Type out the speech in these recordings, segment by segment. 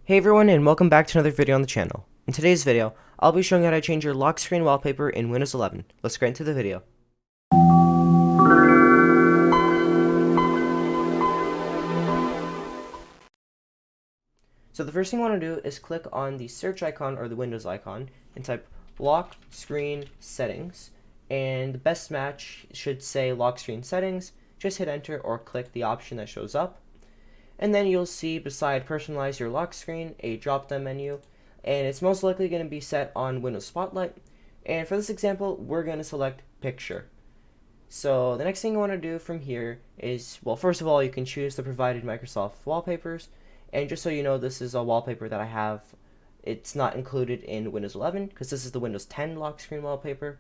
Hey everyone, and welcome back to another video on the channel. In today's video, I'll be showing how to change your lock screen wallpaper in Windows 11. Let's get into the video. So the first thing you want to do is click on the search icon or the Windows icon and type lock screen settings, and the best match should say lock screen settings. Just hit enter or click the option that shows up. And then you'll see beside personalize your lock screen a drop down menu, and it's most likely going to be set on Windows Spotlight. And for this example, we're going to select picture. So the next thing you want to do from here is, well, first of all, you can choose the provided Microsoft wallpapers. And just so you know, this is a wallpaper that I have. It's not included in Windows 11 because this is the Windows 10 lock screen wallpaper.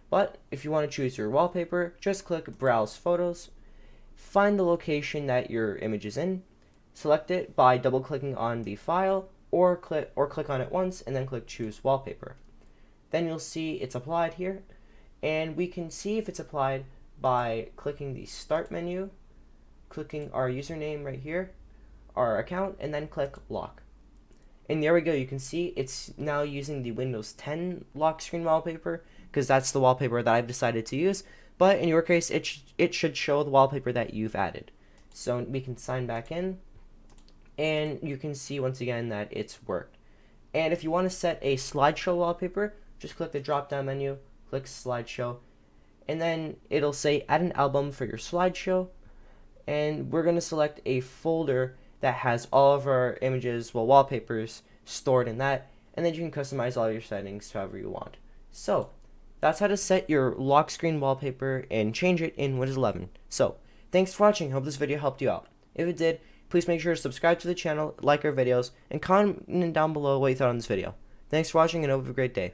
But if you want to choose your wallpaper, just click Browse Photos, find the location that your image is in, select it by double-clicking on the file, or click on it once and then click Choose Wallpaper. Then you'll see it's applied here, and we can see if it's applied by clicking the Start menu, clicking our username right here, our account, and then click Lock. And there we go. You can see it's now using the Windows 10 lock screen wallpaper because that's the wallpaper that I've decided to use. But in your case, it should show the wallpaper that you've added. So we can sign back in, and you can see once again that it's worked. And if you want to set a slideshow wallpaper, just click the drop down menu, click slideshow, and then it'll say add an album for your slideshow, and we're going to select a folder that has all of our images, well, wallpapers stored in that, and then you can customize all your settings however you want. So that's how to set your lock screen wallpaper and change it in Windows 11. So thanks for watching. Hope this video helped you out. If it did, please make sure to subscribe to the channel, like our videos, and comment down below what you thought on this video. Thanks for watching, and have a great day.